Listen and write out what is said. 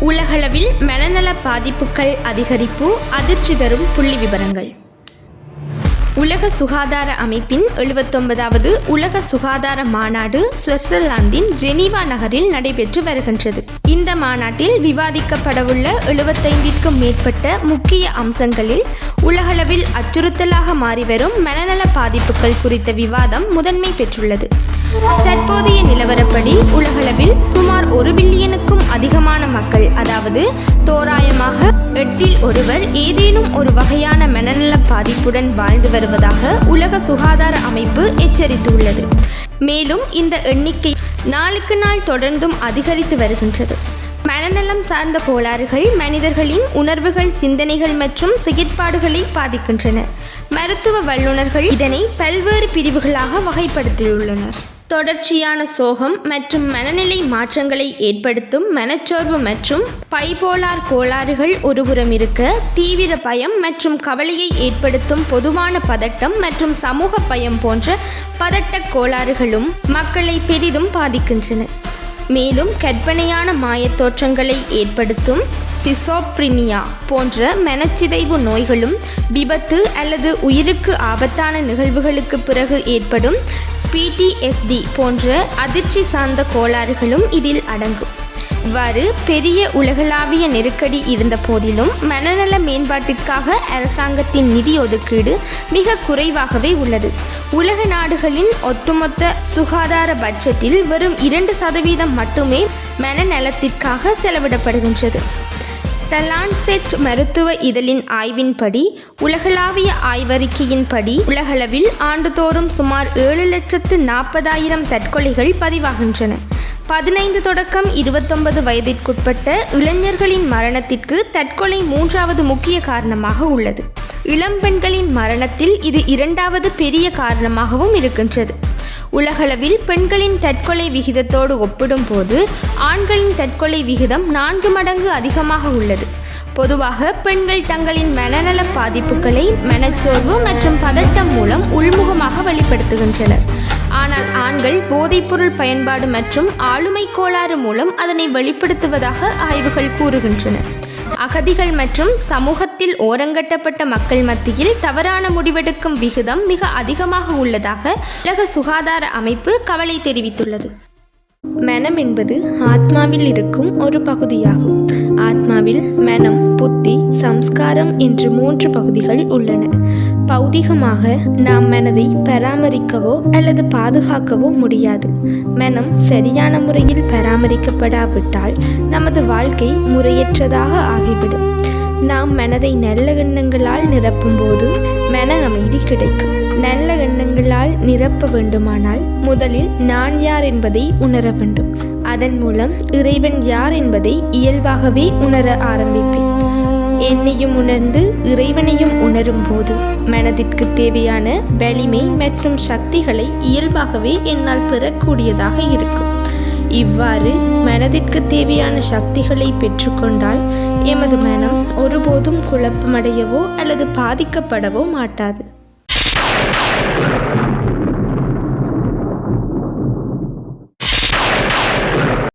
உலகளவில் மனநல பாதிப்புகள் அதிகரிப்பு, அதிர்ச்சி தரும் புள்ளி விவரங்கள். உலக சுகாதார அமைப்பின் 79வது உலக சுகாதார மாநாடு சுவிட்சர்லாந்தின் ஜெனீவா நகரில் நடைபெற்று வருகின்றது. இந்த மாநாட்டில் விவாதிக்கப்படவுள்ள 75க்கும் மேற்பட்ட முக்கிய அம்சங்களில் உலகளவில் அச்சுறுத்தலாக மாறிவரும் மனநல பாதிப்புகள் குறித்த விவாதம் முதன்மை பெற்றுள்ளது. தற்போதைய நிலவரப்படி உலகளவில் சுமார் 1 பில்லியனுக்கும் அதிகமான மக்கள், அதாவது தோராயமாக 8 ஒருவர் ஏதேனும் ஒரு வகையான மனநல பாதிப்புடன் வாழ்ந்து வருவதாக உலக சுகாதார அமைப்பு எச்சரித்துள்ளது. மேலும் இந்த எண்ணிக்கை நாளுக்கு நாள் தொடர்ந்தும் அதிகரித்து வருகின்றது. மனநலம் சார்ந்த கோளாறுகள் மனிதர்களின் உணர்வுகள், சிந்தனைகள் மற்றும் செயற்பாடுகளை பாதிக்கின்றன. மருத்துவ வல்லுநர்கள் இதனை பல்வேறு பிரிவுகளாக வகைப்படுத்தியுள்ளனர். தொடர்ச்சியான சோகம் மற்றும் மனநிலை மாற்றங்களை ஏற்படுத்தும் மனச்சோர்வு மற்றும் பைபோலார் கோளாறுகள் ஒருபுறம் இருக்க, தீவிர பயம் மற்றும் கவலையை ஏற்படுத்தும் பொதுவான பதட்டம் மற்றும் சமூக பயம் போன்ற பதட்டக் கோளாறுகளும் மக்களை பெரிதும் பாதிக்கின்றன. மேலும் கற்பனையான மாயத்தோற்றங்களை ஏற்படுத்தும் சிசோப்ரினியா போன்ற மனச்சிதைவு நோய்களும், விபத்து அல்லது உயிருக்கு ஆபத்தான நிகழ்வுகளுக்கு பிறகு ஏற்படும் PTSD போன்ற அதிர்ச்சி சார்ந்த கோளாறுகளும் இதில் அடங்கும். இவ்வாறு பெரிய உலகளாவிய நெருக்கடி இருந்த போதிலும் மனநல மேம்பாட்டிற்காக அரசாங்கத்தின் நிதி ஒதுக்கீடு மிக குறைவாகவே உள்ளது. உலக நாடுகளின் ஒட்டுமொத்த சுகாதார பட்ஜெட்டில் வெறும் 2% மட்டுமே மனநலத்திற்காக செலவிடப்படுகின்றது. த லான்செட் மருத்துவ இதழின் ஆய்வின்படி, உலகளாவிய ஆய்வறிக்கையின்படி உலகளவில் ஆண்டுதோறும் சுமார் 7,40,000 தற்கொலைகள் பதிவாகின்றன. 15 தொடக்கம் 29 வயதிற்குட்பட்ட இளைஞர்களின் மரணத்திற்கு தற்கொலை 3வது முக்கிய காரணமாக உள்ளது. இளம்பெண்களின் மரணத்தில் இது 2வது பெரிய காரணமாகவும் இருக்கின்றது. உலகளவில் பெண்களின் தற்கொலை விகிதத்தோடு ஒப்பிடும்போது ஆண்களின் தற்கொலை விகிதம் 4 மடங்கு அதிகமாக உள்ளது. பொதுவாக பெண்கள் தங்களின் மனநல பாதிப்புகளை மனச்சோர்வு மற்றும் பதட்டம் மூலம் உள்முகமாக வெளிப்படுத்துகின்றனர். ஆனால் ஆண்கள் போதைப்பொருள் பயன்பாடு மற்றும் ஆளுமை கோளாறு மூலம் அதனை வெளிப்படுத்துவதாக ஆய்வுகள் கூறுகின்றன. அகதிகள் மற்றும் சமூகத்தில் ஓரங்கட்டப்பட்ட மக்கள் மத்தியில் தவறான முடிவெடுக்கும் விகிதம் மிக அதிகமாக உள்ளதாக உலக சுகாதார அமைப்பு கவலை தெரிவித்துள்ளது. மனம் என்பது ஆத்மாவில் இருக்கும் ஒரு பகுதியாகும். ஆத்மாவில் மனம், புத்தி, சம்ஸ்காரம் என்று 3 பகுதிகள் உள்ளன. பௌதிகமாக நாம் மனதை பராமரிக்கவோ அல்லது பாதுகாக்கவோ முடியாது. மனம் சரியான முறையில் பராமரிக்கப்படாவிட்டால் நமது வாழ்க்கை முறையற்றதாக ஆகிவிடும். நாம் மனதை நல்ல எண்ணங்களால் நிரப்பும் போது மன அமைதி கிடைக்கும். நல்ல எண்ணங்களால் நிரப்ப வேண்டுமானால் முதலில் நான் யார் என்பதை உணர வேண்டும். அதன் மூலம் இறைவன் யார் என்பதை இயல்பாகவே உணர ஆரம்பிப்பேன். என்னையும் உணர்ந்து இறைவனையும் உணரும் போது மனதிற்கு தேவையான வலிமை மற்றும் சக்திகளை இயல்பாகவே என்னால் பெறக்கூடியதாக இருக்கும். இவ்வாறு மனதிற்கு தேவையான சக்திகளை பெற்றுக்கொண்டால் எமது மனம் ஒருபோதும் குழப்பமடையவோ அல்லது பாதிக்கப்படவோ மாட்டாது.